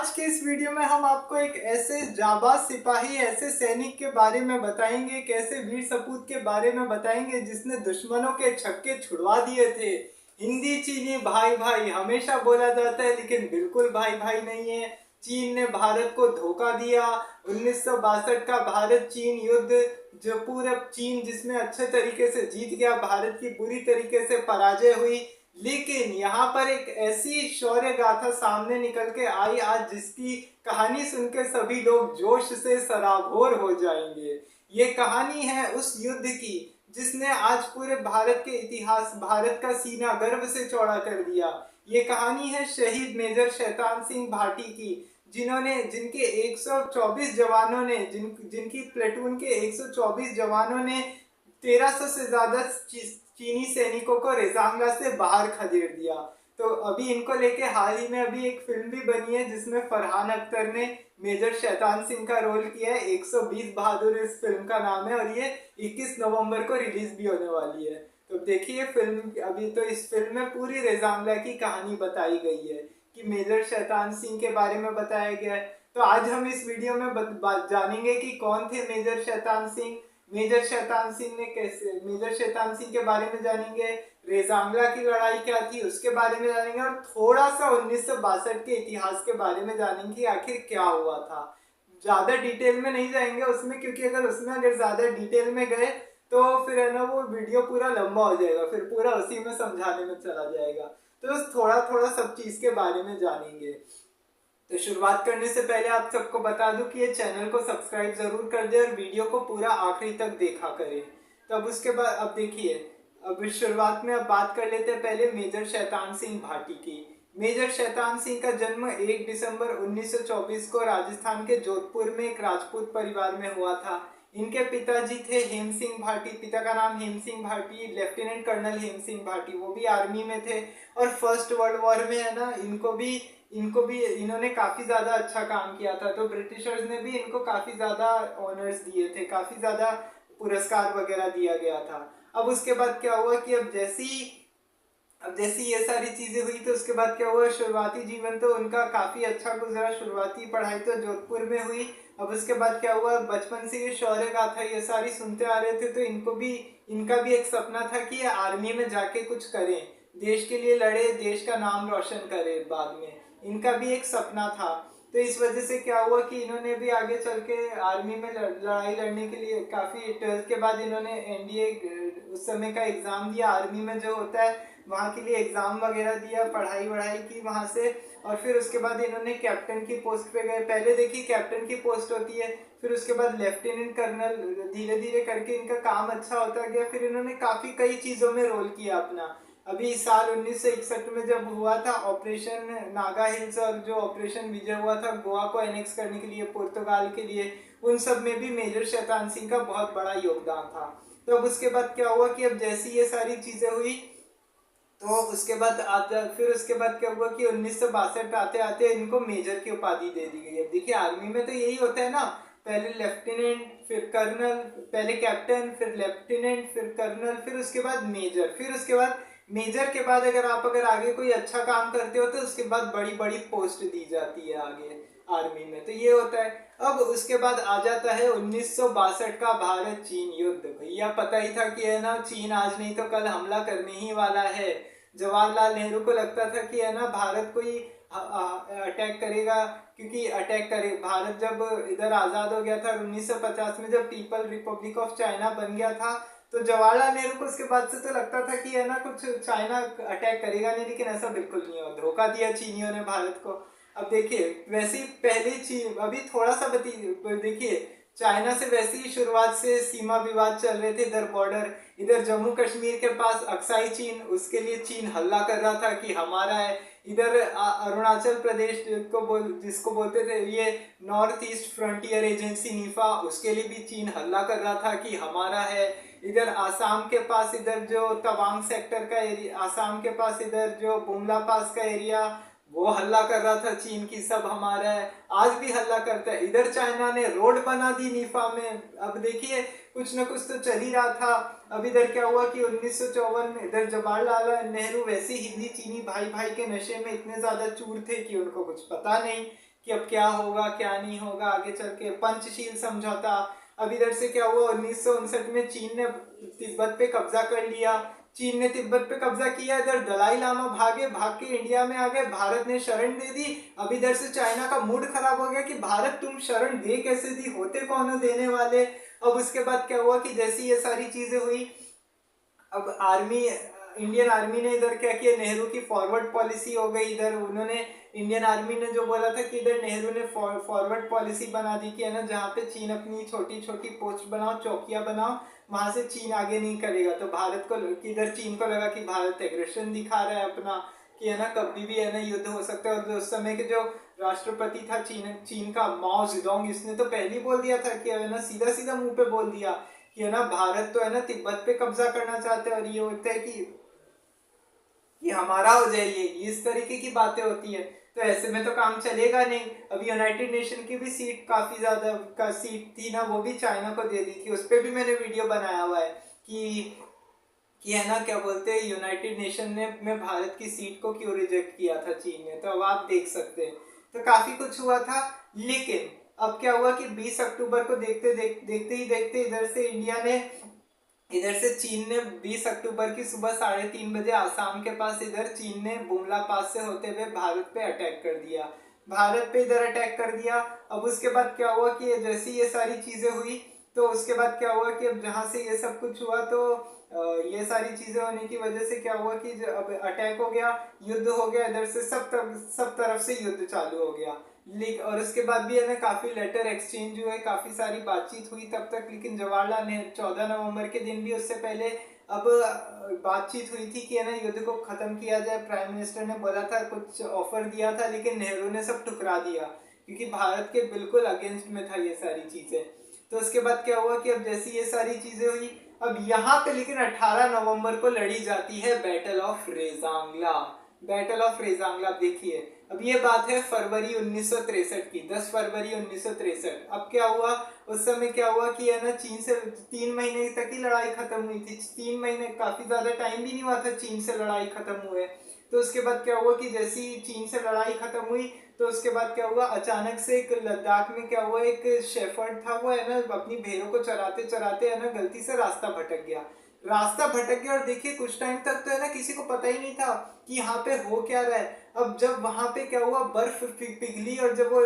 आज के इस वीडियो में हम आपको एक ऐसे जाबाज सिपाही, ऐसे सैनिक के बारे में बताएंगे, एक ऐसे वीर सपूत के बारे में बताएंगे जिसने दुश्मनों के छक्के छुड़वा दिए थे। हिंदी चीनी भाई भाई हमेशा बोला जाता है, लेकिन बिल्कुल भाई भाई नहीं है। चीन ने भारत को धोखा दिया। 1962 का भारत चीन युद्ध, जो पूरा चीन जिसमें अच्छे तरीके से जीत गया, भारत की बुरी तरीके से पराजय हुई। लेकिन यहाँ पर एक ऐसी शौर्य गाथा सामने निकल के आई आज, जिसकी कहानी सुन के सभी लोग जोश से सराबोर हो जाएंगे। ये कहानी है उस युद्ध की जिसने आज पूरे भारत के इतिहास, भारत का सीना गर्व से चौड़ा कर दिया। ये कहानी है शहीद मेजर शैतान सिंह भाटी की, जिनके 124 जवानों ने, जिनकी प्लेटून के 124 जवानों ने 1300 से ज्यादा चीनी सैनिकों को रेजांगला से बाहर खदेड़ दिया। तो अभी इनको लेके हाल ही में अभी एक फिल्म भी बनी है जिसमें फरहान अख्तर ने मेजर शैतान सिंह का रोल किया है। 120 बहादुर इस फिल्म का नाम है और ये 21 नवंबर को रिलीज भी होने वाली है। तो देखिए फिल्म। अभी तो इस फिल्म में पूरी रेजांगला की कहानी बताई गई है कि मेजर शैतान सिंह के बारे में बताया गया है। तो आज हम इस वीडियो में जानेंगे कि कौन थे मेजर शैतान सिंह, मेजर शैतान सिंह ने कैसे, मेजर शैतान सिंह के बारे में जानेंगे, रेजांगला की लड़ाई क्या थी उसके बारे में जानेंगे, और थोड़ा सा 1962 के इतिहास के बारे में जानेंगे कि आखिर क्या हुआ था। ज्यादा डिटेल में नहीं जाएंगे उसमें, क्योंकि अगर ज्यादा डिटेल में गए तो फिर है ना वो वीडियो पूरा लंबा हो जाएगा, फिर पूरा उसी में समझाने में चला जाएगा। तो थोड़ा थोड़ा सब चीज के बारे में जानेंगे। तो शुरुआत करने से पहले आप सबको बता दूं कि ये चैनल को सब्सक्राइब जरूर कर दे और वीडियो को पूरा आखिरी तक देखा करें। तो अब उसके बाद अब देखिए, अब शुरुआत में अब बात कर लेते हैं पहले मेजर शैतान सिंह भाटी की। मेजर शैतान सिंह का जन्म 1 दिसंबर 1924 को राजस्थान के जोधपुर में एक राजपूत परिवार में हुआ था। इनके पिताजी थे हेम सिंह भाटी, पिता का नाम हेम सिंह भाटी, लेफ्टिनेंट कर्नल हेम सिंह भाटी, वो भी आर्मी में थे। और फर्स्ट वर्ल्ड वॉर में है ना इन्होंने काफी ज्यादा अच्छा काम किया था। तो ब्रिटिशर्स ने भी इनको काफी ज्यादा ऑनर्स दिए थे, काफी ज्यादा पुरस्कार वगैरह दिया गया था। अब उसके बाद क्या हुआ कि अब जैसी ये सारी चीजें हुई, तो उसके बाद क्या हुआ, शुरुआती जीवन तो उनका काफी अच्छा गुजरा। शुरुआती पढ़ाई तो जोधपुर में हुई। अब उसके बाद क्या हुआ, बचपन से ये शौर्य गाथा ये सारी सुनते आ रहे थे, तो इनका भी एक सपना था कि ये आर्मी में जाके कुछ करें, देश के लिए लड़े, देश का नाम रोशन करे। बाद में इनका भी एक सपना था। तो इस वजह से क्या हुआ कि इन्होंने भी आगे चल के आर्मी में लड़ाई लड़ने के लिए काफी 12th के बाद इन्होंने एनडीए उस समय का एग्जाम दिया, आर्मी में जो होता है वहाँ के लिए एग्जाम वगैरह दिया, पढ़ाई वढ़ाई की वहाँ से। और फिर उसके बाद इन्होंने कैप्टन की पोस्ट पे गए। पहले देखिए कैप्टन की पोस्ट होती है, फिर उसके बाद लेफ्टिनेंट कर्नल, धीरे धीरे करके इनका काम अच्छा होता गया। फिर इन्होंने काफी कई चीजों में रोल किया अपना। अभी साल 1961 में जब हुआ था ऑपरेशन नागा हिल्स, और जो ऑपरेशन विजय हुआ था गोवा को एनेक्स करने के लिए, पुर्तगाल के लिए, उन सब में भी मेजर शैतान सिंह का बहुत बड़ा योगदान था। तो अब उसके बाद क्या हुआ कि अब जैसी ये सारी चीजें हुई, तो उसके बाद क्या हुआ कि 1962 आते आते इनको मेजर की उपाधि दे दी गई। अब देखिए आर्मी में तो यही होता है ना, पहले लेफ्टिनेंट, फिर कर्नल, पहले कैप्टन, फिर लेफ्टिनेंट, फिर कर्नल, फिर उसके बाद मेजर, फिर उसके बाद मेजर के बाद अगर आगे कोई अच्छा काम करते हो तो उसके बाद बड़ी बड़ी पोस्ट दी जाती है आगे आर्मी में। तो ये होता है। अब उसके बाद आ जाता है 1962 का भारत चीन युद्ध। भैया पता ही था कि है ना चीन आज नहीं तो कल हमला करने ही वाला है। जवाहरलाल नेहरू को लगता था कि है ना भारत कोई अटैक करेगा, क्योंकि भारत जब इधर आजाद हो गया था 1950 में, जब पीपल रिपब्लिक ऑफ चाइना बन गया था, तो जवाहरलाल नेहरू को उसके बाद से तो लगता था कि है ना कुछ चाइना अटैक करेगा नहीं, लेकिन ऐसा बिल्कुल नहीं हुआ। धोखा दिया चीनियों ने भारत को। अब देखिए वैसे ही पहले चीन, अभी थोड़ा सा देखिए चाइना से वैसे ही शुरुआत से सीमा विवाद चल रहे थे, इधर बॉर्डर, इधर जम्मू कश्मीर के पास अक्साई चीन, उसके लिए चीन हल्ला कर रहा था कि हमारा है। इधर अरुणाचल प्रदेश जिसको बोलते थे ये north east frontier agency Nipah, उसके लिए भी चीन हल्ला कर रहा था कि हमारा है। इधर आसाम के पास, इधर जो तवांग सेक्टर का एरिया, आसाम के पास इधर जो बुमला पास का एरिया, वो हल्ला कर रहा था चीन की सब हमारा है। आज भी हल्ला करता है। इधर चाइना ने रोड बना दी नीफा में। अब देखिए कुछ न कुछ तो चल ही रहा था। अब इधर क्या हुआ कि 1954 में इधर जवाहरलाल नेहरू वैसे हिंदी चीनी भाई भाई के नशे में इतने ज्यादा चूर थे कि उनको कुछ पता नहीं कि अब क्या होगा क्या नहीं होगा आगे चल के। पंचशील समझौता। अब इधर से क्या हुआ, 1959 में चीन ने तिब्बत पे कब्जा कर लिया। चीन ने तिब्बत पे कब्जा किया, इधर दलाई लामा भाग के इंडिया में आ गए, भारत ने शरण दे दी। अब इधर से चाइना का मूड खराब हो गया कि भारत तुम शरण दे कैसे दी, होते कौन हो देने वाले। अब उसके बाद क्या हुआ कि जैसी ये सारी चीजें हुई, अब इंडियन आर्मी ने इधर क्या किया, नेहरू की फॉरवर्ड पॉलिसी हो गई। इधर उन्होंने, इंडियन आर्मी ने जो बोला था कि इधर नेहरू ने फॉरवर्ड पॉलिसी बना दी कि है ना, जहाँ पे चीन अपनी छोटी छोटी पोस्ट बनाओ, चौकियां बनाओ, वहां से चीन आगे नहीं करेगा। तो भारत को, इधर चीन को लगा कि भारत एग्रेशन दिखा रहा है अपना, कि है ना कभी भी है ना युद्ध हो सकता है। और उस समय के जो राष्ट्रपति था चीन का, माओ जेडोंग, इसने तो पहले ही बोल दिया था कि है ना, सीधा सीधा मुंह पे बोल दिया कि है ना, भारत तो है ना तिब्बत पे कब्जा करना चाहते हैं और ये होता है कि हमारा हो जाए, ये इस तरीके की बातें होती है। तो ऐसे में तो काम चलेगा नहीं। अब यूनाइटेड नेशन की भी सीट काफी ज्यादा का सीट थी ना, वो भी चाइना को दे दी थी। उस पर भी मैंने वीडियो बनाया हुआ है कि है ना, क्या बोलते हैं, यूनाइटेड नेशन ने में भारत की सीट को क्यों रिजेक्ट किया था चीन ने। तो अब आप देख सकते हैं, तो काफी कुछ हुआ था। लेकिन अब क्या हुआ कि 20 अक्टूबर को देखते इधर से चीन ने 20 अक्टूबर की सुबह 3:30 बजे आसाम के पास इधर चीन ने बुमला पास से होते हुए भारत पे अटैक कर दिया। भारत पे इधर अटैक कर दिया। अब उसके बाद क्या हुआ कि जैसे ये सारी चीजें हुई, तो उसके बाद क्या हुआ कि अब जहां से ये सब कुछ हुआ, तो ये सारी चीजें होने की वजह से क्या हुआ कि अब अटैक हो गया, युद्ध हो गया, इधर से सब तरफ से युद्ध चालू हो गया। और उसके बाद भी है ना काफी लेटर एक्सचेंज हुए, काफी सारी बातचीत हुई तब तक। लेकिन जवाहरलाल नेहरू 14 नवंबर के दिन भी, उससे पहले अब बातचीत हुई थी कि है ना युद्ध को खत्म किया जाए। प्राइम मिनिस्टर ने बोला था, कुछ ऑफर दिया था, लेकिन नेहरू ने सब ठुकरा दिया क्योंकि भारत के बिल्कुल अगेंस्ट में था ये सारी चीजें। तो उसके बाद क्या हुआ कि अब जैसी ये सारी चीजें हुई, अब यहाँ पे लेकिन 18 नवंबर को लड़ी जाती है battle of Rezang La. Battle of Rezang La देखिए, अब ये बात है फरवरी 1963 की, 10 फरवरी 1963। अब क्या हुआ, उस समय क्या हुआ कि है ना, चीन से 3 महीने तक ही लड़ाई खत्म हुई थी। 3 महीने काफी ज्यादा टाइम भी नहीं हुआ था चीन से लड़ाई खत्म हुए। तो उसके बाद क्या हुआ कि जैसी चीन से लड़ाई खत्म हुई, तो उसके बाद क्या हुआ, अचानक से एक लद्दाख में क्या हुआ, एक शेफर्ड था, वो है ना अपनी भेड़ों को चराते चराते है ना गलती से रास्ता भटक गया। और देखिए कुछ टाइम तक तो है ना किसी को पता ही नहीं था कि यहाँ पे हो क्या रहा है। अब जब वहां पे क्या हुआ, बर्फ पिघली और जब वो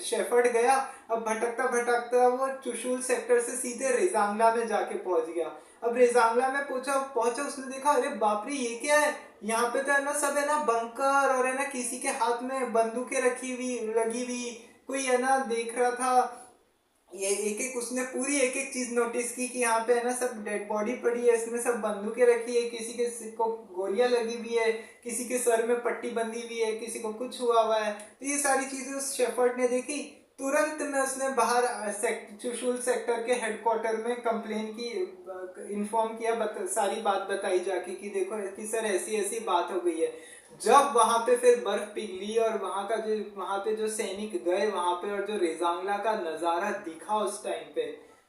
शेफर्ड गया, अब भटकता भटकता वो चुशूल सेक्टर से सीधे रेजांगला में जाके पहुंच गया। अब रेजांगला में पहुंचा, उसने देखा, अरे बाप रे ये क्या है, यहाँ पे तो है ना सब है ना बंकर, और है ना किसी के हाथ में बंदूकें लगी हुई, कोई है ना देख रहा था। ये उसने पूरी एक एक चीज नोटिस की कि यहाँ पे है ना सब डेड बॉडी पड़ी है, इसमें सब बंदूकें रखी है, किसी के को गोलियां लगी हुई है, किसी के सर में पट्टी बंधी हुई है, किसी को कुछ हुआ है। तो ये सारी चीजें उस शेफर्ड ने देखी। तुरंत में उसने बाहर चुशूल सेक्टर के हेडक्वार्टर में कंप्लेन की, इन्फॉर्म किया, सारी बात बताई जाके कि देखो कि सर ऐसी ऐसी बात हो गई है। जब वहां पे फिर बर्फ पिघली और वहां पे जो सैनिक गए वहां पे, और जो रेजांगला का नजारा दिखा उस टाइम पे,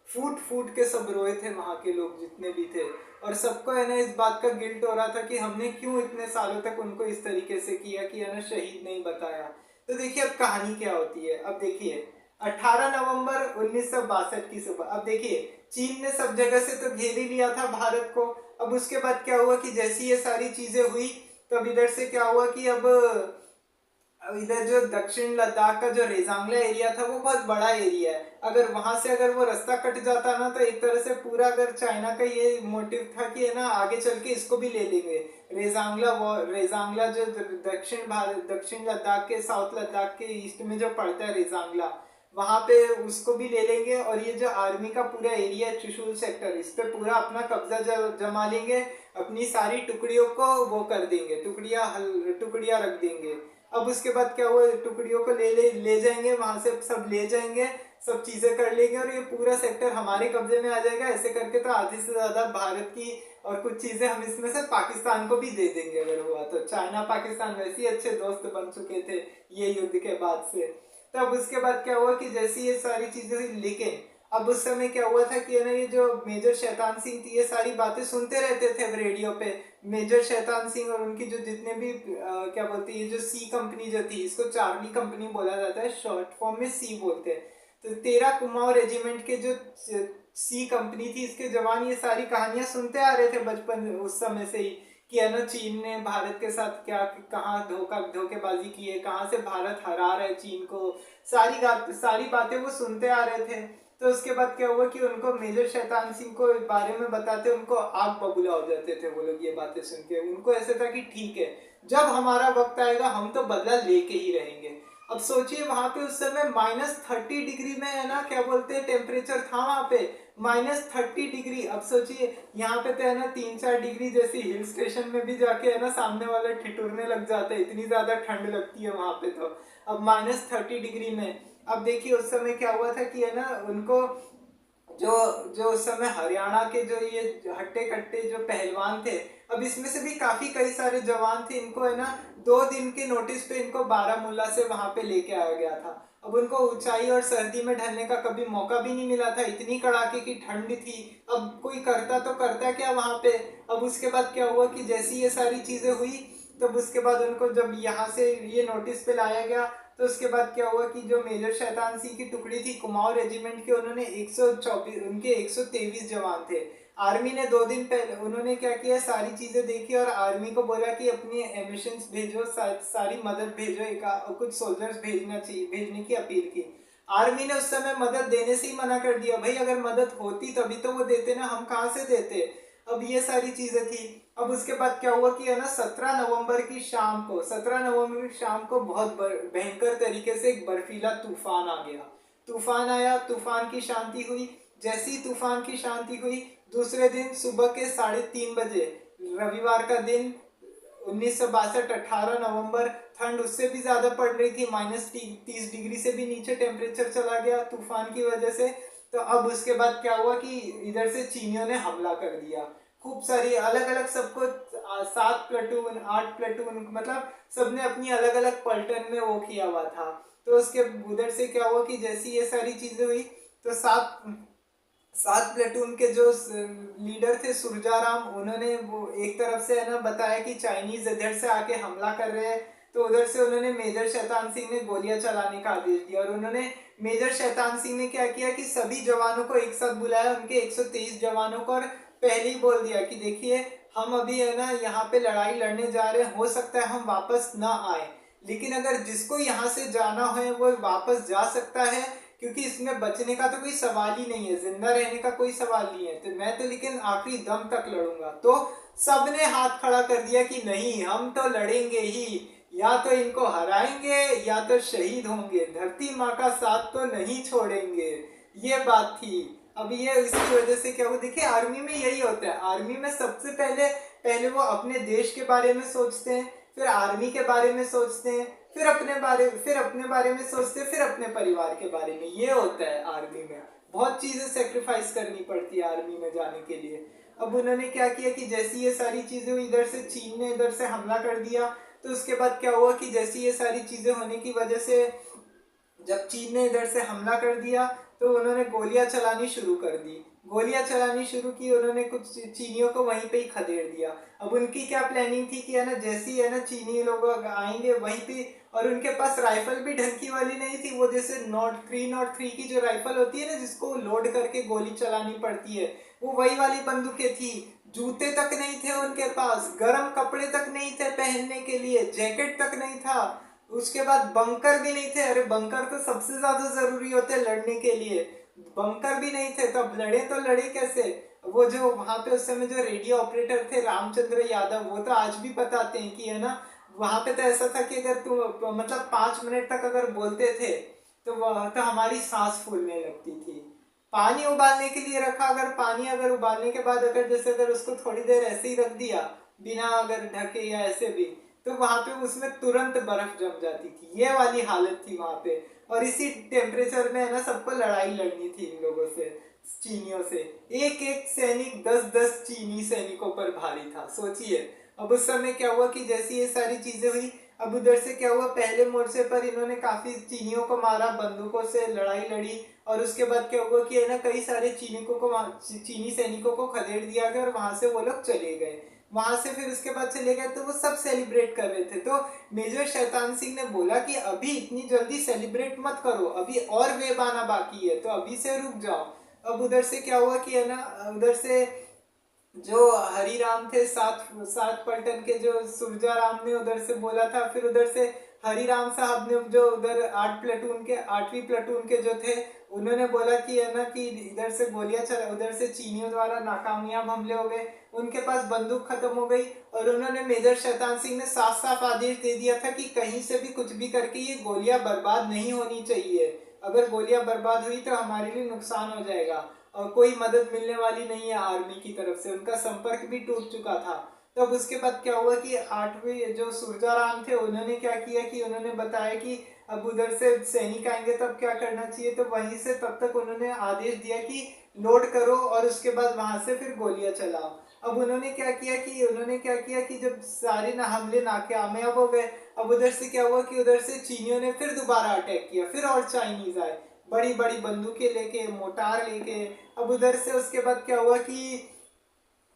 फूट फूट के सब रोए थे वहां के लोग जितने भी थे। और सबको है ना इस बात का गिल्ट हो रहा था कि हमने क्यों इतने सालों तक उनको इस तरीके से किया कि है ना शहीद नहीं बताया। तो देखिए अब कहानी क्या होती है। अब देखिए 18 नवंबर 1962 की सुबह, अब देखिए चीन ने सब जगह से तो घेर ही लिया था भारत को। अब उसके बाद क्या हुआ कि जैसी ये सारी चीजें हुई, तब इधर से क्या हुआ कि अब इधर जो दक्षिण लद्दाख का जो रेजांगला एरिया था वो बहुत बड़ा एरिया है। अगर वहां से अगर वो रास्ता कट जाता ना, तो एक तरह से पूरा, अगर चाइना का ये मोटिव था कि है ना आगे चल के इसको भी ले लेंगे, रेजांगला जो दक्षिण लद्दाख के, साउथ लद्दाख के ईस्ट में जो पड़ता है रेजांगला, वहां पे उसको भी ले लेंगे। और ये जो आर्मी का पूरा एरिया है चुशूल सेक्टर, इस पे पूरा अपना कब्जा जमा लेंगे, अपनी सारी टुकड़ियों को वो कर देंगे, टुकड़ियां रख देंगे। अब उसके बाद क्या हुआ, टुकड़ियों को ले जाएंगे, वहां से सब ले जाएंगे, सब चीजें कर लेंगे और ये पूरा सेक्टर हमारे कब्जे में आ जाएगा। ऐसे करके तो आधी से ज्यादा भारत की और कुछ चीजें हम इसमें से पाकिस्तान को भी दे देंगे अगर हुआ तो। चाइना पाकिस्तान वैसे ही अच्छे दोस्त बन चुके थे ये युद्ध के बाद से। तब उसके बाद क्या हुआ कि जैसी ये सारी चीजें हुई, लेकिन अब उस समय क्या हुआ था कि है ना, ये जो मेजर शैतान सिंह थी ये सारी बातें सुनते रहते थे रेडियो पे। मेजर शैतान सिंह और उनकी जो जितने भी क्या बोलते हैं, ये जो सी कंपनी जो थी, इसको चार्ली कंपनी बोला जाता है, शॉर्ट फॉर्म में सी बोलते हैं। तो 13 कुमाऊं रेजिमेंट के जो सी कंपनी थी, इसके जवान ये सारी कहानियां सुनते आ रहे थे बचपन उस समय से ही, कि है ना चीन ने भारत के साथ क्या कहाँ धोखेबाजी की है, कहाँ से भारत हरा रहा है चीन को, सारी बातें वो सुनते आ रहे थे। तो उसके बाद क्या हुआ कि उनको मेजर शैतान सिंह को बारे में बताते उनको आग बबूला हो जाते थे वो लोग ये बातें सुन के। उनको ऐसे था कि ठीक है, जब हमारा वक्त आएगा हम तो बदला लेके ही रहेंगे। अब सोचिए वहां पे उस समय -30 डिग्री में है ना, क्या बोलते हैं, टेम्परेचर था वहां पे, -30 डिग्री। अब सोचिए यहाँ पे तो है ना 3-4 डिग्री जैसी हिल स्टेशन में भी जाके है ना सामने वाले ठिठुरने लग जाते हैं, इतनी ज्यादा ठंड लगती है वहां पे। तो अब -30 डिग्री में, अब देखिए उस समय क्या हुआ था कि है ना उनको जो जो उस समय हरियाणा के जो ये हट्टे कट्टे जो पहलवान थे, अब इसमें से भी काफी कई सारे जवान थे, इनको है ना 2 दिन के नोटिस पे इनको बारामूला से वहां पे लेके आया गया था। अब उनको ऊंचाई और सर्दी में ढलने का कभी मौका भी नहीं मिला था, इतनी कड़ाके की ठंड थी। अब कोई करता तो करता क्या वहां पे। अब उसके बाद क्या हुआ कि जैसी ये सारी चीजें हुई, तब उसके बाद उनको जब यहाँ से ये नोटिस पे लाया गया, तो उसके बाद क्या हुआ कि जो मेजर शैतान सिंह की टुकड़ी थी कुमाऊं रेजिमेंट की, उन्होंने 124, उनके 123 जवान थे। आर्मी ने 2 दिन पहले उन्होंने क्या किया, सारी चीजें देखी और आर्मी को बोला कि अपनी एमिशंस भेजो, सारी मदद भेजो, कुछ सोल्जर्स भेजने की अपील की। आर्मी ने उस समय मदद देने से ही मना कर दिया, भाई अगर मदद होती तभी तो वो देते ना, हम कहाँ से देते। अब ये सारी चीजें थी। अब उसके बाद क्या हुआ कि है ना 17 नवंबर की शाम को, 17 नवंबर की शाम को बहुत भयंकर तरीके से एक बर्फीला तूफान आ गया। तूफान आया, तूफान की शांति हुई। जैसी तूफान की शांति हुई, दूसरे दिन सुबह के 3:30 बजे, रविवार का दिन, 1962, 18 नवंबर, ठंड उससे भी ज्यादा पड़ रही थी, -30 डिग्री से भी नीचे टेम्परेचर चला गया तूफान की वजह से। तो अब उसके बाद क्या हुआ कि इधर से चीनियों ने हमला कर दिया, खूब सारी अलग अलग सबको 7 प्लेटून 8 प्लेटून, मतलब सबने अपनी अलग अलग पलटन में वो किया हुआ था। तो उसके उधर से क्या हुआ कि जैसी ये सारी चीजें हुई, तो 7 प्लेटून के जो लीडर थे सुरजाराम, उन्होंने वो एक तरफ से है ना बताया कि चाइनीज इधर से आके हमला कर रहे हैं। तो उधर से उन्होंने मेजर शैतान सिंह ने गोलियां चलाने का आदेश दिया, और उन्होंने मेजर शैतान सिंह ने क्या किया कि सभी जवानों को एक साथ बुलाया, उनके 123 जवानों को, और पहले ही बोल दिया कि देखिए हम अभी है ना यहाँ पे लड़ाई लड़ने जा रहे हैं, हो सकता है हम वापस ना आए, लेकिन अगर जिसको यहाँ से जाना है वो वापस जा सकता है, क्योंकि इसमें बचने का तो कोई सवाल ही नहीं है, जिंदा रहने का कोई सवाल नहीं है। तो मैं तो लेकिन आखिरी दम तक लड़ूंगा। तो सबने हाथ खड़ा कर दिया कि नहीं, हम तो लड़ेंगे ही, या तो इनको हराएंगे या तो शहीद होंगे, धरती माँ का साथ तो नहीं छोड़ेंगे। ये बात थी। अब ये इसकी वजह से क्या हुआ, देखिए आर्मी में यही होता है, आर्मी में सबसे पहले वो अपने देश के बारे में सोचते हैं, फिर आर्मी के बारे में सोचते हैं, फिर अपने बारे में सोचते हैं, फिर अपने परिवार के बारे में। ये होता है आर्मी में, बहुत चीजें सेक्रीफाइस करनी पड़ती है आर्मी में जाने के लिए। अब उन्होंने क्या किया कि जैसी ये सारी चीजें हुई, इधर से चीन ने इधर से हमला कर दिया। तो उसके बाद क्या हुआ कि जैसी ये सारी चीजें होने की वजह से, जब चीन ने इधर से हमला कर दिया, तो उन्होंने गोलियां चलानी शुरू कर दी। गोलियां चलानी शुरू की, उन्होंने कुछ चीनियों को वहीं पे ही खदेड़ दिया। अब उनकी क्या प्लानिंग थी कि है ना जैसी है ना चीनी लोग आएंगे वहीं पे, और उनके पास राइफल भी ढंकी वाली नहीं थी, वो जैसे नॉट 3 की जो राइफल होती है ना जिसको लोड करके गोली चलानी पड़ती है, वो वही वाली बंदूकें थी। जूते तक नहीं थे उनके पास, गर्म कपड़े तक नहीं थे पहनने के लिए, जैकेट तक नहीं था, उसके बाद बंकर भी नहीं थे। अरे बंकर तो सबसे ज्यादा जरूरी होते हैं लड़ने के लिए, बंकर भी नहीं थे, तब लड़े तो लड़े कैसे। वो जो वहां पे उस समय जो रेडियो ऑपरेटर थे रामचंद्र यादव, वो तो आज भी बताते हैं कि है ना वहां पे तो ऐसा था कि अगर तू मतलब 5 मिनट तक अगर बोलते थे तो तो हमारी सांस फूलने लगती थी। पानी उबालने के लिए रखा, अगर पानी अगर उबालने के बाद अगर जैसे अगर उसको थोड़ी देर ऐसे ही रख दिया बिना अगर ढके या ऐसे भी, तो वहां पे उसमें तुरंत बर्फ जम जाती थी। ये वाली हालत थी वहां पे, और इसी टेम्परेचर में है ना सबको लड़ाई लड़नी थी इन लोगों से, चीनियों से। एक एक सैनिक 10-10 चीनी सैनिकों पर भारी था, सोचिए। अब उस समय क्या हुआ कि जैसी ये सारी चीजें हुई, अब उधर से क्या हुआ, पहले मोर्चे पर इन्होंने काफी चीनियों को मारा, बंदूकों से लड़ाई लड़ी, और उसके बाद क्या हुआ कि है ना कई सारे चीनी सैनिकों को खदेड़ दिया गया और वहां से वो लोग चले गए। वहां से फिर उसके बाद चले गए तो वो सब सेलिब्रेट कर रहे थे। तो मेजर शैतान सिंह ने बोला कि अभी इतनी जल्दी सेलिब्रेट मत करो, अभी और वेव आना बाकी है, तो अभी से रुक जाओ। अब उधर से क्या हुआ कि है ना, उधर से जो हरिराम थे, सात सात पलटन के, जो सुरजा राम ने उधर से बोला था, फिर उधर से हरिराम साहब ने जो उधर 8वीं प्लेटून के जो थे, उन्होंने बोला कि है ना कि इधर से गोलियां चला, उधर से चीनियों द्वारा नाकामयाब हमले हो गए, उनके पास बंदूक खत्म हो गई, और उन्होंने मेजर शैतान सिंह ने साफ साफ आदेश दे दिया था कि कहीं से भी कुछ भी करके ये गोलियां बर्बाद नहीं होनी चाहिए, अगर गोलियां बर्बाद हुई तो हमारे लिए नुकसान हो जाएगा, और कोई मदद मिलने वाली नहीं है आर्मी की तरफ से, उनका संपर्क भी टूट चुका था। तो अब उसके बाद क्या हुआ कि 8वें जो सुरजाराम थे, उन्होंने क्या किया कि उन्होंने बताया कि अब उधर से सैनिक आएंगे तब क्या करना चाहिए, तो वहीं से तब तक उन्होंने आदेश दिया कि लोड करो और उसके बाद वहां से फिर गोलियां चलाओ। अब उन्होंने क्या किया कि जब सारे हमले नाकामयाब हो गए, अब उधर से क्या हुआ कि उधर से चीनियों ने फिर दोबारा अटैक किया, फिर और चाइनीज आए बड़ी बड़ी बंदूकें लेके, मोटार लेके। अब उधर से उसके बाद क्या हुआ कि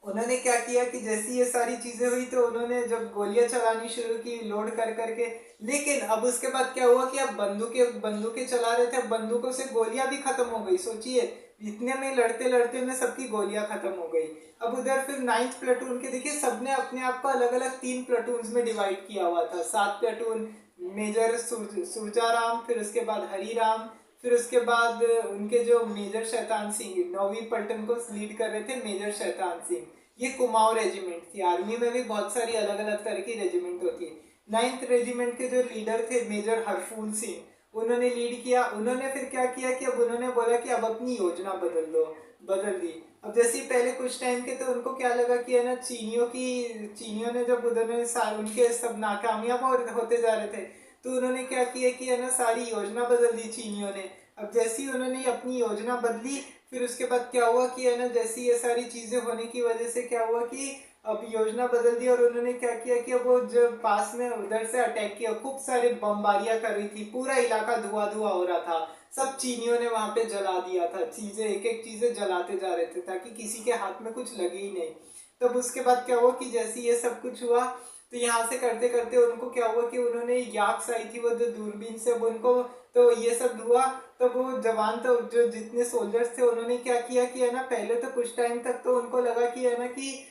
उन्होंने क्या किया कि जैसी ये सारी चीजें हुई तो उन्होंने जब गोलियां चलानी शुरू की लोड कर करके, लेकिन अब उसके बाद क्या हुआ कि अब बंदूकें चला रहे थे, बंदूकों से गोलियां भी खत्म हो गई। सोचिए, इतने में लड़ते लड़ते में सबकी गोलियां खत्म हो गई। अब उधर फिर 9th प्लेटून के देखिए, सबने अपने आप को अलग अलग 3 प्लेटून्स में डिवाइड किया हुआ था। 7 प्लेटून मेजर सुरजाराम, फिर उसके बाद हरिराम, फिर उसके बाद उनके जो मेजर शैतान सिंह 9वीं पलटन को लीड कर रहे थे, मेजर शैतान सिंह। ये कुमाऊं रेजिमेंट थी। आर्मी में भी बहुत सारी अलग अलग तरह की रेजिमेंट होती है। 9th रेजिमेंट के जो लीडर थे मेजर हरफूल सिंह, उन्होंने लीड किया। उन्होंने फिर क्या किया कि अब उन्होंने बोला कि अब अपनी योजना बदल दी। अब जैसे पहले कुछ टाइम के तो उनको क्या लगा कि है ना, चीनियों ने जब उन्होंने उनके सब नाकामयाब होते जा रहे थे, तो उन्होंने क्या किया कि है ना सारी योजना बदल दी चीनियों ने। अब जैसी उन्होंने अपनी योजना बदली, फिर उसके बाद क्या हुआ कि है ना, जैसी ये सारी चीजें होने की वजह से क्या हुआ कि अब योजना बदल दी, और उन्होंने क्या किया कि अब वो जब पास में उधर से अटैक किया, खूब सारे बमबारियां कर रही थी, पूरा इलाका धुआं धुआं हो रहा था, सब चीनियों ने वहां पे जला दिया था, चीजें एक एक चीजें जलाते जा रहे थे ताकि किसी के हाथ में कुछ लगे ही नहीं। तब उसके बाद क्या हुआ कि जैसे ये सब कुछ हुआ, तो यहाँ से करते करते उनको क्या हुआ कि उन्होंने याक्स आई थी वो जो दूरबीन से, अब उनको तो ये सब हुआ। तो वो जवान, तो जो जितने सोल्जर्स थे, उन्होंने क्या किया कि है ना, पहले तो कुछ टाइम तक तो उनको लगा कि है ना कि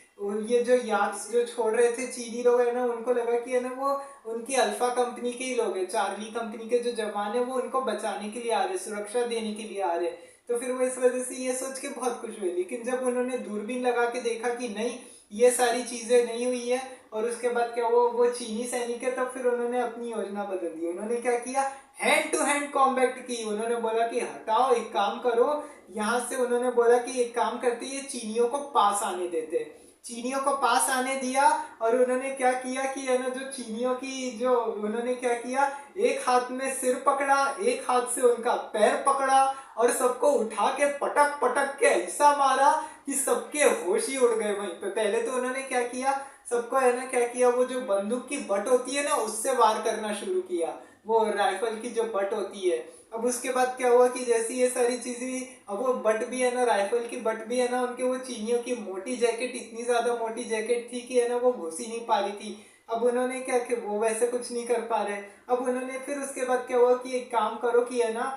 ये जो याक्स जो छोड़ रहे थे चीनी लोग है ना, उनको लगा कि है ना वो उनकी अल्फा कंपनी के ही लोग है, चार्ली कंपनी के जो जवान है वो उनको बचाने के लिए आ रहे, सुरक्षा देने के लिए आ रहे। तो फिर वो इस वजह से ये सोच के बहुत खुश हुए। लेकिन जब उन्होंने दूरबीन लगा के देखा कि नहीं, ये सारी चीजें नहीं हुई है, और उसके बाद क्या हुआ, वो चीनी सैनिक है, तब फिर उन्होंने अपनी योजना बदल दी। उन्होंने क्या किया, हैंड टू हैंड कॉम्बैट की। उन्होंने बोला कि हटाओ, एक काम करो यहाँ से। उन्होंने बोला कि एक काम करते, ये चीनियों को पास आने देते। चीनियों को पास आने दिया, और उन्होंने क्या किया कि है ना, जो चीनियों की जो उन्होंने क्या किया, एक हाथ में सिर पकड़ा, एक हाथ से उनका पैर पकड़ा, और सबको उठा के पटक पटक के ऐसा मारा कि सबके होश ही उड़ गए वहीं पे। पहले तो उन्होंने क्या किया, सबको है ना क्या किया, वो जो बंदूक की बट होती है ना, उससे वार करना शुरू किया, वो राइफल की जो बट होती है। अब उसके बाद क्या हुआ कि जैसी ये सारी चीजें, अब वो बट भी है ना, राइफल की बट भी है ना, उनके वो चीनियों की मोटी जैकेट, इतनी ज्यादा मोटी जैकेट थी कि है ना वो घुस ही नहीं पा रही थी। अब उन्होंने क्या कि वो वैसे कुछ नहीं कर पा रहे। अब उन्होंने फिर उसके बाद क्या हुआ कि एक काम करो कि है ना,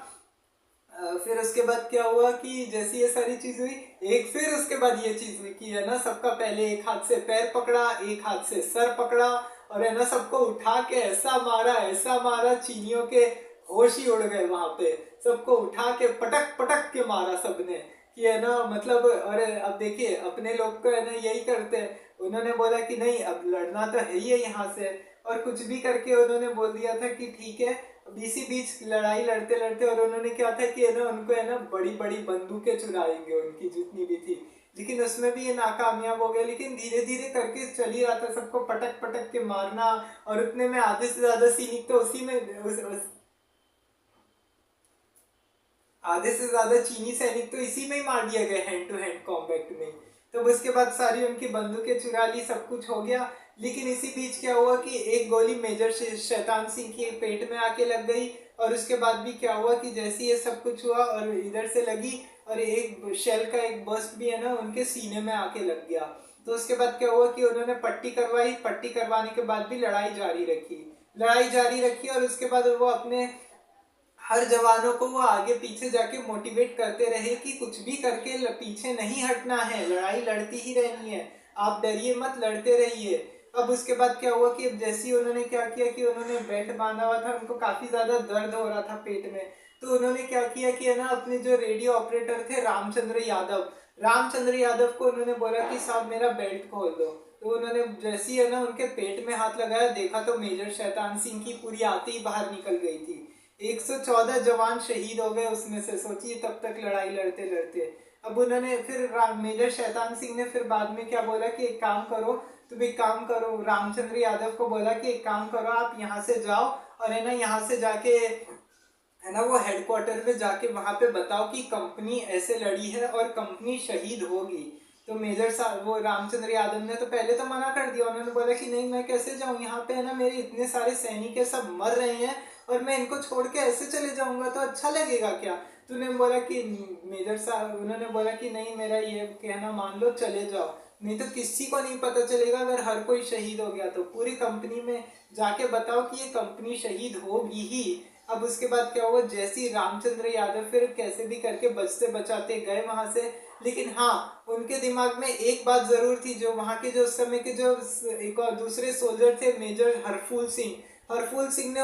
फिर उसके बाद क्या हुआ कि जैसी ये सारी चीज हुई, एक फिर उसके बाद ये चीज हुई कि है ना, सबका पहले एक हाथ से पैर पकड़ा, एक हाथ से सर पकड़ा, और है ना सबको उठा के ऐसा मारा, चीनियों के होश ही उड़ गए वहां पे। सबको उठा के पटक पटक के मारा सबने, कि है ना मतलब। अरे अब देखिए, अपने लोग को है ना यही करते हैं। उन्होंने बोला कि नहीं, अब लड़ना तो है ही है यहाँ से, और कुछ भी करके उन्होंने बोल दिया था कि ठीक है। अब इसी बीच लड़ाई लड़ते लड़ते, और उन्होंने क्या था कि है ना, उनको है ना बड़ी बड़ी बंदूकें चुराएंगे उनकी जितनी भी थी, लेकिन उसमें भी ये नाकामयाब हो गया। लेकिन धीरे धीरे करके चल ही रहा था, सबको पटक पटक के मारना, और उतने में आधे से ज्यादा सैनिक तो उसी में आधे से ज्यादा चीनी सैनिक तो इसी में ही मार दिया गया, हैंड टू हैंड कॉम्बैट में। तो उसके बाद सारी उनकी बंदूकें चुरा ली, सब कुछ हो गया। लेकिन इसी बीच क्या हुआ कि एक गोली मेजर शैतान सिंह के पेट में आके लग गई, और उसके बाद भी क्या हुआ कि जैसे ये सब कुछ हुआ और इधर से लगी, और एक शेल का एक बर्स्ट भी है ना उनके सीने में आके लग गया। तो उसके बाद क्या हुआ कि उन्होंने पट्टी करवाई, पट्टी करवाने के बाद भी लड़ाई जारी रखी, और उसके बाद वो अपने हर जवानों को वो आगे पीछे जाके मोटिवेट करते रहे कि कुछ भी करके पीछे नहीं हटना है, लड़ाई लड़ती ही रहनी है, आप डरिए मत, लड़ते रहिए। अब उसके बाद क्या हुआ कि अब जैसे ही उन्होंने क्या किया कि उन्होंने बेल्ट बांधा हुआ था, उनको काफी ज्यादा दर्द हो रहा था पेट में, तो उन्होंने क्या किया कि है ना अपने जो रेडियो ऑपरेटर थे रामचंद्र यादव को उन्होंने बोला कि साहब मेरा बेल्ट खोल दो। तो उन्होंने जैसे ही है ना उनके पेट में हाथ लगाया, देखा तो मेजर शैतान सिंह की पूरी आती ही बाहर निकल गई थी। 114 जवान शहीद हो गए उसमें से, सोचिए तब तक लड़ाई लड़ते लड़ते। अब उन्होंने फिर मेजर शैतान सिंह ने फिर बाद में क्या बोला कि एक काम करो, तुम एक काम करो, रामचंद्र यादव को बोला कि एक काम करो, आप यहाँ से जाओ और है ना यहाँ से जाके है ना वो हेडक्वार्टर में जाके वहां पे बताओ कि कंपनी ऐसे लड़ी है और कंपनी शहीद होगी। तो मेजर साहब वो रामचंद्र यादव ने तो पहले तो मना कर दिया, उन्होंने बोला कि नहीं मैं कैसे जाऊं, यहाँ पे है ना मेरे इतने सारे सैनिक है, सब मर रहे हैं, और मैं इनको छोड़ के ऐसे चले जाऊंगा तो अच्छा लगेगा क्या। तो उन्होंने बोला कि मेजर साहब उन्होंने बोला कि नहीं मेरा ये कहना मान लो, चले जाओ, नहीं तो किसी को नहीं पता चलेगा अगर हर कोई शहीद हो गया तो, पूरी कंपनी में जाके बताओ कि ये कंपनी शहीद होगी ही। अब उसके बाद क्या हुआ, जैसे ही रामचंद्र यादव फिर कैसे भी करके बचते बचाते गए वहां से, लेकिन हाँ उनके दिमाग में एक बात जरूर थी, जो वहां के जो उस समय के जो एक और दूसरे सोल्जर थे मेजर हरफूल सिंह ने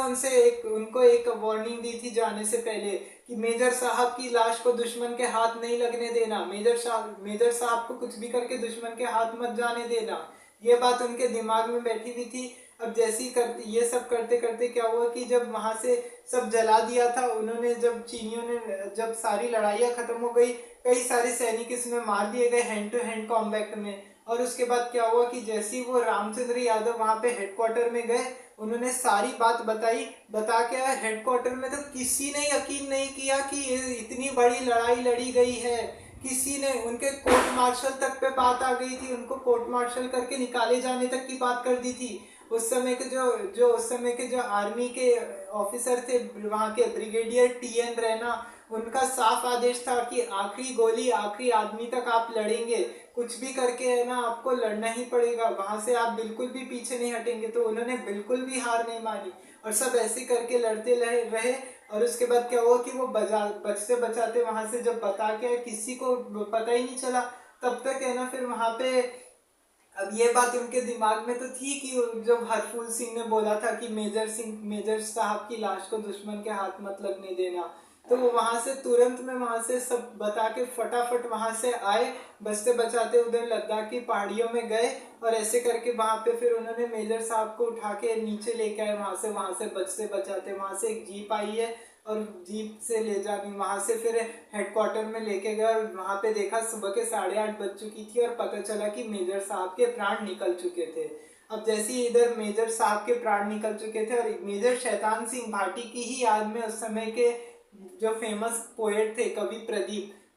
उनको एक वार्निंग दी थी जाने से पहले कि मेजर साहब की लाश को दुश्मन के हाथ नहीं लगने देना, मेजर साहब को कुछ भी करके दुश्मन के हाथ मत जाने देना, ये बात उनके दिमाग में बैठी हुई थी। अब जैसी करते ये सब करते करते क्या हुआ कि जब वहां से सब जला दिया था उन्होंने, जब चीनियों ने, जब सारी लड़ाइयाँ खत्म हो गई, कई सारे सैनिक इसमें मार दिए गए हैंड टू हैंड कॉम्बैट में। और उसके बाद क्या हुआ कि जैसे ही वो रामचंद्र यादव वहां पे हेडक्वार्टर में गए, उन्होंने सारी बात बताई, बता के हेडक्वार्टर में तो किसी ने यकीन नहीं किया कि इतनी बड़ी लड़ाई लड़ी गई है, किसी ने, उनके कोर्ट मार्शल तक पे बात आ गई थी, उनको कोर्ट मार्शल करके निकाले जाने तक की बात कर दी थी। उस समय के उस समय के जो आर्मी के ऑफिसर थे वहाँ के, ब्रिगेडियर टी.एन. रैना, उनका साफ आदेश था कि आखिरी गोली आखिरी आदमी तक आप लड़ेंगे, कुछ भी करके है ना आपको लड़ना ही पड़ेगा, वहां से आप बिल्कुल भी पीछे नहीं हटेंगे। तो उन्होंने बिल्कुल भी हार नहीं मानी और सब ऐसे करके लड़ते रहे। और उसके बाद क्या हुआ कि वो बचते बचाते वहां से जब बता के किसी को पता ही नहीं चला, तब तक है ना फिर वहां पे, अब ये बात उनके दिमाग में तो थी कि जब हरफूल सिंह ने बोला था कि मेजर साहब की लाश को दुश्मन के हाथ मत लगने देना, तो वो वहां से तुरंत में वहां से सब बता के फटाफट वहां से आए, बचते बचाते उधर लद्दाख की पहाड़ियों में गए, और ऐसे करके वहां पे फिर उन्होंने मेजर साहब को उठा के नीचे लेके आए वहां से बचते बचाते। वहां से एक जीप आई है और जीप से ले जाने वहां से फिर हेडक्वार्टर में लेके गए, और वहां पे देखा सुबह के 8:30 बज चुकी थी और पता चला कि मेजर साहब के प्राण निकल चुके थे। अब जैसे ही इधर मेजर साहब के प्राण निकल चुके थे, और मेजर शैतान सिंह भाटी की ही याद में उस समय के जो फेमस पोएट थे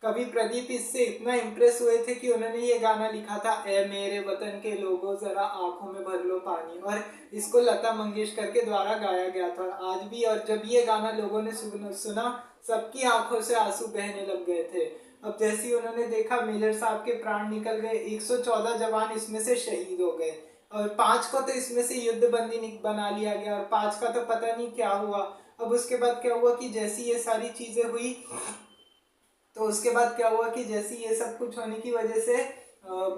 कवि प्रदीप इससे इतना इम्प्रेस हुए थे कि उन्होंने ये गाना लिखा था, ए मेरे वतन के लोगों जरा आंखों में भर लो पानी, और इसको लता मंगेशकर के द्वारा गाया गया था आज भी। और जब ये गाना लोगों ने सुना सबकी आंखों से आंसू बहने लग गए थे। अब जैसे ही उन्होंने देखा मेजर साहब के प्राण निकल गए, 114 जवान इसमें से शहीद हो गए, और 5 को तो इसमें से युद्ध बंदी बना लिया गया, और 5 का तो पता नहीं क्या हुआ। अब उसके बाद क्या हुआ कि जैसी ये सारी चीजें हुई, तो उसके बाद क्या हुआ कि जैसी ये सब कुछ होने की वजह से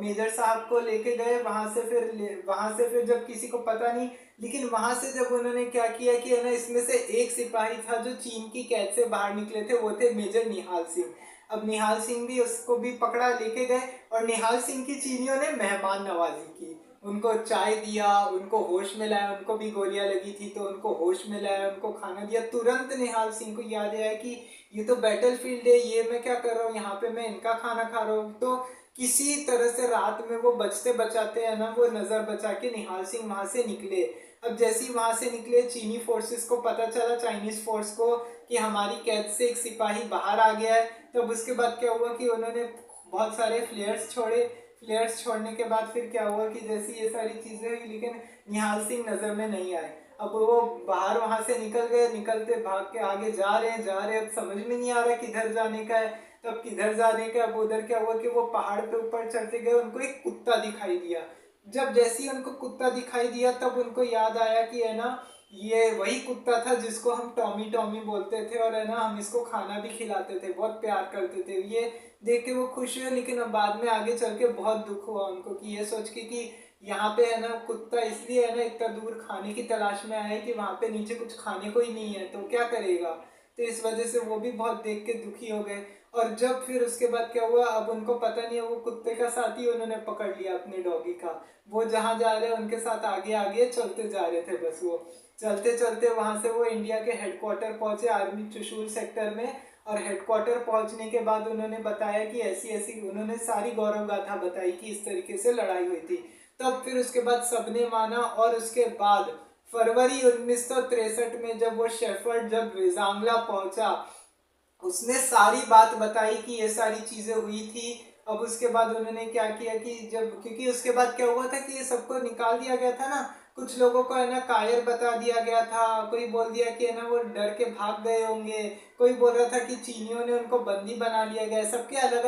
मेजर साहब को लेके गए वहां से फिर जब किसी को पता नहीं, लेकिन वहां से जब उन्होंने क्या किया कि है ना इसमें से एक सिपाही था जो चीन की कैद से बाहर निकले थे, वो थे मेजर निहाल सिंह। अब निहाल सिंह भी, उसको भी पकड़ा लेके गए, और निहाल सिंह की चीनियों ने मेहमान नवाजी की, उनको चाय दिया, उनको होश में लाया, उनको भी गोलियां लगी थी तो उनको होश में लाया, उनको खाना दिया। तुरंत निहाल सिंह को याद आया कि ये तो बैटल फील्ड है, ये मैं क्या कर रहा हूँ यहाँ पे, मैं इनका खाना खा रहा हूँ। तो किसी तरह से रात में वो बचते बचाते है ना, वो नजर बचा के निहाल सिंह वहां से निकले। अब जैसे ही वहां से निकले, चीनी फोर्सेस को पता चला, चाइनीज फोर्स को, कि हमारी कैद से एक सिपाही बाहर आ गया है। तब उसके बाद क्या हुआ कि उन्होंने बहुत सारे फ्लेयर्स छोड़े, फ्लेयर्स छोड़ने के बाद फिर क्या हुआ कि जैसी ये सारी चीजें हुई, लेकिन निहाल सिंह नजर में नहीं आए। अब वो बाहर वहां से निकल गए, निकलते भाग के आगे जा रहे हैं, अब समझ में नहीं आ रहा किधर जाने का है, तब किधर जाने का। अब उधर क्या हुआ कि वो पहाड़ पे ऊपर चढ़ते गए, उनको एक कुत्ता दिखाई दिया। जब जैसे ही उनको कुत्ता दिखाई दिया तब उनको याद आया कि है ना, ये वही कुत्ता था जिसको हम टॉमी टॉमी बोलते थे, और है ना हम इसको खाना भी खिलाते थे, बहुत प्यार करते थे। ये देख के वो खुश हुए, लेकिन अब बाद में आगे चल के बहुत दुख हुआ उनको कि ये सोच के कि यहाँ पे है ना कुत्ता इसलिए है ना इतना दूर खाने की तलाश में आया है कि वहाँ पे नीचे कुछ खाने को ही नहीं है, तो क्या करेगा। तो इस वजह से वो भी बहुत देख के दुखी हो गए। और जब फिर उसके बाद क्या हुआ, अब उनको पता नहीं है, वो कुत्ते का साथी उन्होंने पकड़ लिया अपने डॉगी का। वो जहाँ जा रहे हैं उनके साथ आगे आगे चलते जा रहे थे। बस वो चलते चलते वहां से वो इंडिया के हेडक्वार्टर पहुंचे, आर्मी त्रिशूल सेक्टर में। और हेडक्वार्टर पहुंचने के बाद उन्होंने बताया कि ऐसी ऐसी, उन्होंने सारी गौरव गाथा बताई कि इस तरीके से लड़ाई हुई थी। तब फिर उसके बाद सबने माना, और उसके बाद फरवरी 1963 में जब वो शेफर्ड जब रेजांगला पहुंचा, उसने सारी बात बताई कि ये सारी चीजें हुई थी। अब उसके बाद उन्होंने क्या किया कि जब, क्योंकि उसके बाद क्या हुआ था कि ये सबको निकाल दिया गया था ना, कुछ लोगों को है ना कायर बता दिया गया था, कोई बोल दिया कि है ना वो डर के भाग गए होंगे, कोई बोल रहा था कि चीनियों ने उनको बंदी बना लिया गया। सबके अलग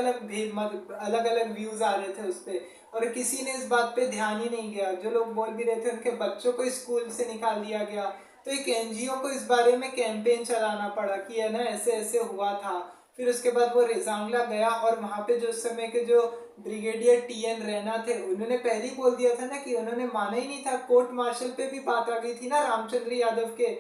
अलग व्यूज आ रहे थे उस पर, और किसी ने इस बात पे ध्यान ही नहीं दिया। जो लोग बोल भी रहे थे उनके बच्चों को स्कूल से निकाल दिया गया। तो एक एनजीओ को इस बारे में कैंपेन चलाना पड़ा कि है ना ऐसे ऐसे हुआ था। फिर उसके बाद वो रेजांगला गया, और वहां पे जो उस समय के जो ब्रिगेडियर टीएन रैना थे, उन्होंने पहले ही बोल दिया था ना कि उन्होंने माना ही नहीं था। कोर्ट मार्शल पे भी बात आ गई थी ना रामचंद्र यादव के।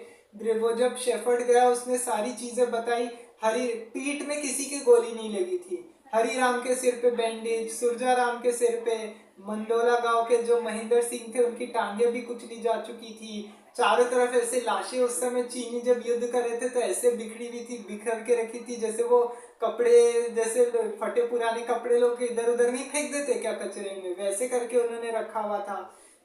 वो जब शेफर्ड गया उसने सारी चीजें बताई। हरी पीठ में किसी की गोली नहीं लगी थी, हरी राम के सिर पे बैंडेज, सुरजा राम के सिर पे, मंडोला गांव के जो महेंद्र सिंह थे उनकी टांगे भी कुचली जा चुकी थी। चारों तरफ ऐसे लाशें, उस समय चीनी जब युद्ध कर रहे थे तो ऐसे बिखरी हुई थी, बिखर के रखी थी, जैसे वो कपड़े, जैसे फटे पुराने कपड़े लोग इधर उधर नहीं फेंक देते क्या कचरे में, वैसे करके उन्होंने रखा हुआ था।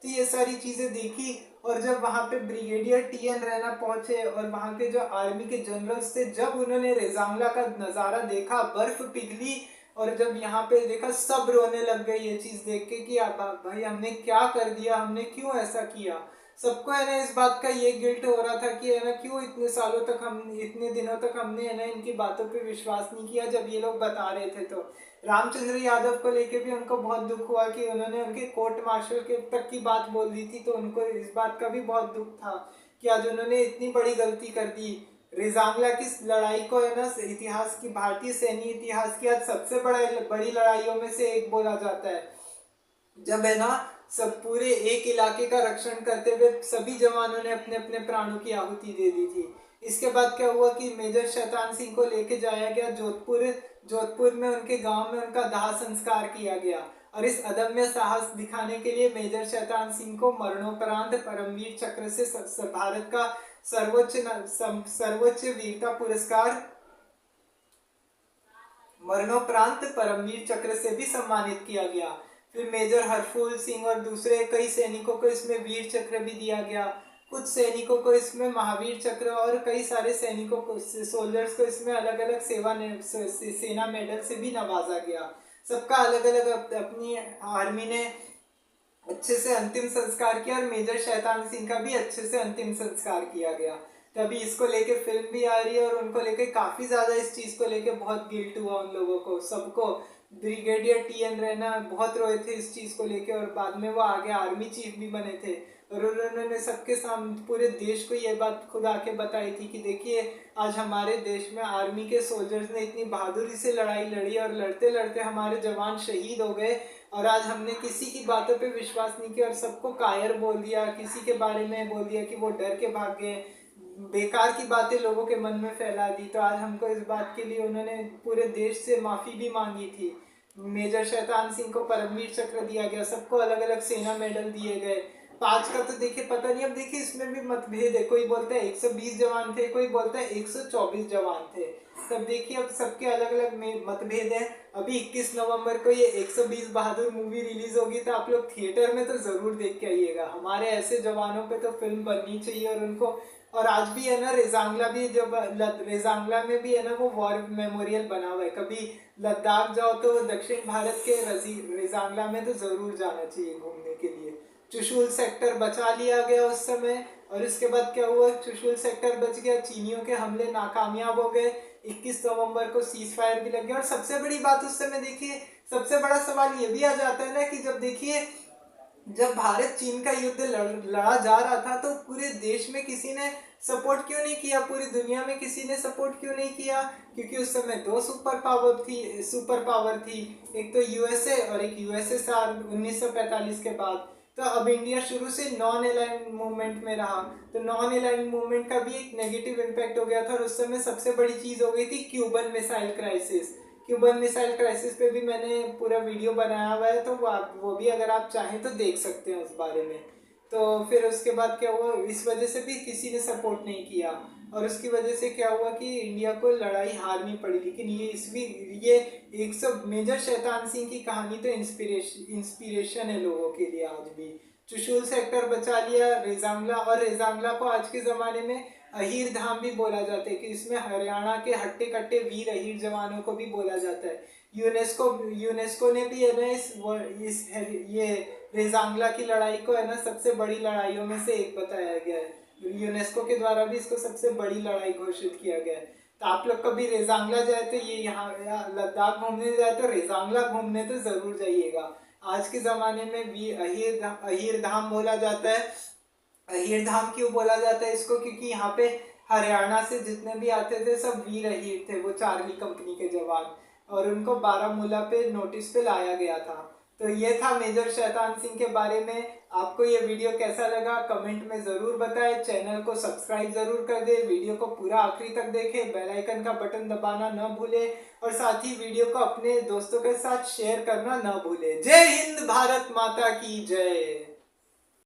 तो ये सारी चीजें देखी। और जब वहां पे ब्रिगेडियर टीएन रैना पहुंचे और वहां के जो आर्मी के जनरल्स थे, जब उन्होंने रेजांगला का नजारा देखा, बर्फ पिघली, और जब यहाँ पे देखा सब रोने लग गए ये चीज देख के कि भाई हमने क्या कर दिया, हमने क्यों ऐसा किया। सबको है ना इस बात का ये गिल्ट हो रहा था कि है ना क्यों इतने सालों तक हम, इतने दिनों तक हमने है ना इनकी बातों पे विश्वास नहीं किया जब ये लोग बता रहे थे। तो रामचंद्र यादव को लेके भी उनको बहुत दुख हुआ कि उन्होंने उनके कोर्ट मार्शल के तक की बात बोल दी थी, तो उनको इस बात का भी बहुत दुख था कि आज उन्होंने इतनी बड़ी गलती कर दी। रेजांगला की लड़ाई को है ना इतिहास की, भारतीय सैन्य इतिहास की आज सबसे बड़ी लड़ाइयों में से एक बोला जाता है, जब है ना सब पूरे एक इलाके का रक्षण करते हुए सभी जवानों ने अपने अपने प्राणों की आहुति दे दी थी। इसके बाद क्या हुआ कि मेजर शैतान सिंह को लेके जाया गया जोधपुर में उनके गांव में उनका दाह संस्कार किया गया। और इस अदम्य साहस दिखाने के लिए मेजर शैतान सिंह को मरणोपरांत परमवीर चक्र से भारत का सर्वोच्च वीरता पुरस्कार, मरणोपरांत परमवीर चक्र से भी सम्मानित किया गया। फिर मेजर हरफूल सिंह और दूसरे कई सैनिकों को इसमें वीर चक्र भी दिया गया। कुछ सैनिकों को इसमें महावीर चक्र, और कई सारे सैनिकों को, सोल्जर्स को इसमें अलग अलग सेना मेडल से भी नवाजा गया। सबका अलग अलग अपनी आर्मी ने अच्छे से अंतिम संस्कार किया, और मेजर शैतान सिंह का भी अच्छे से अंतिम संस्कार किया गया। तभी इसको लेके फिल्म भी आ रही है, और उनको लेके काफी ज्यादा इस चीज को लेके बहुत गिल्ट हुआ उन लोगों को, सबको। ब्रिगेडियर टीएन रैना बहुत रोए थे इस चीज को लेके, और बाद में वो आगे आर्मी चीफ भी बने थे, और उन्होंने सबके सामने पूरे देश को ये बात खुद आके बताई थी कि देखिए आज हमारे देश में आर्मी के सोल्जर्स ने इतनी बहादुरी से लड़ाई लड़ी, और लड़ते लड़ते हमारे जवान शहीद हो गए, और आज हमने किसी की बातों पे विश्वास नहीं किया और सबको कायर बोल दिया, किसी के बारे में बोल दिया कि वो डर के भाग गए, बेकार की बातें लोगों के मन में फैला दी। तो आज हमको इस बात के लिए उन्होंने पूरे देश से माफी भी मांगी थी। मेजर शैतान सिंह को परमवीर चक्र दिया गया, सबको अलग अलग सेना मेडल दिए गए। 5 का तो देखिए पता नहीं, अब देखिए इसमें भी मतभेद है, कोई बोलता है 120 जवान थे, कोई बोलता है 124 जवान थे। तब देखिए अब सबके अलग अलग मतभेद है। अभी 21 नवंबर को ये 120 बहादुर मूवी रिलीज होगी, तो आप लोग थिएटर में तो जरूर देख के आइएगा। हमारे ऐसे जवानों पे तो फिल्म बननी चाहिए और उनको और आज भी है ना रेजांगला भी, जब रेजांगला में भी है ना वो वॉर मेमोरियल बना हुआ है। कभी लद्दाख जाओ तो दक्षिण भारत के रेजांगला में तो जरूर जाना चाहिए घूमने के लिए। चुशुल सेक्टर बचा लिया गया उस समय, और इसके बाद क्या हुआ, चुशुल सेक्टर बच गया, चीनियों के हमले नाकामयाब हो गए, 21 नवंबर को सीज फायर भी लग गया। और सबसे बड़ी बात उस समय देखिए, सबसे बड़ा सवाल ये भी आ जाता है ना कि जब देखिए जब भारत चीन का युद्ध लड़ा जा रहा था तो पूरे देश में किसी ने सपोर्ट क्यों नहीं किया, पूरी दुनिया में किसी ने सपोर्ट क्यों नहीं किया? क्योंकि उस समय दो सुपर पावर थी, एक तो यूएसए और एक यूएसएसआर 1945 के बाद। तो अब इंडिया शुरू से नॉन अलाइंड मूवमेंट में रहा, तो नॉन अलाइंड मूवमेंट का भी एक नेगेटिव इम्पैक्ट हो गया था। और उस समय सबसे बड़ी चीज हो गई थी Cuban missile crisis. Cuban missile crisis पे भी मैंने पूरा वीडियो बनाया हुआ है, तो वो भी अगर आप चाहें तो देख सकते हैं उस बारे में। तो फिर उसके बाद क्या हुआ, इस वजह से भी किसी ने सपोर्ट नहीं किया, और उसकी वजह से क्या हुआ कि इंडिया को लड़ाई हारनी पड़ी। लेकिन ये 100 मेजर शैतान सिंह की कहानी तो इंस्पिरेशन है लोगों के लिए आज भी। चुशुल सेक्टर बचा लिया, रेजांगला, और रेजांगला को आज के ज़माने में अहीर धाम भी बोला जाता है कि इसमें हरियाणा के हट्टे कट्टे वीर अहीर जवानों को भी बोला जाता है। यूनेस्को ने भी है ना ये रेजांगला की लड़ाई को है ना सबसे बड़ी लड़ाइयों में से एक बताया गया है। यूनेस्को के द्वारा भी इसको सबसे बड़ी लड़ाई घोषित किया गया है। तो आप लोग कभी रेजांगला जाए तो ये यहाँ लद्दाख घूमने जाए तो रेजांगला घूमने तो जरूर जाइएगा। आज के ज़माने में भी अहीर धाम बोला जाता है। अहीर धाम क्यों बोला जाता है इसको? क्योंकि यहाँ पे हरियाणा से जितने भी आते थे सब वीर अहीर थे, वो चार्ली कंपनी के जवान, और उनको बारामूला पे नोटिस पे लाया गया था। तो ये था मेजर शैतान सिंह के बारे में। आपको ये वीडियो कैसा लगा कमेंट में ज़रूर बताएं। चैनल को सब्सक्राइब ज़रूर कर दें, वीडियो को पूरा आखिरी तक देखें, बेल आइकन का बटन दबाना न भूलें, और साथ ही वीडियो को अपने दोस्तों के साथ शेयर करना न भूलें। जय हिंद, भारत माता की जय।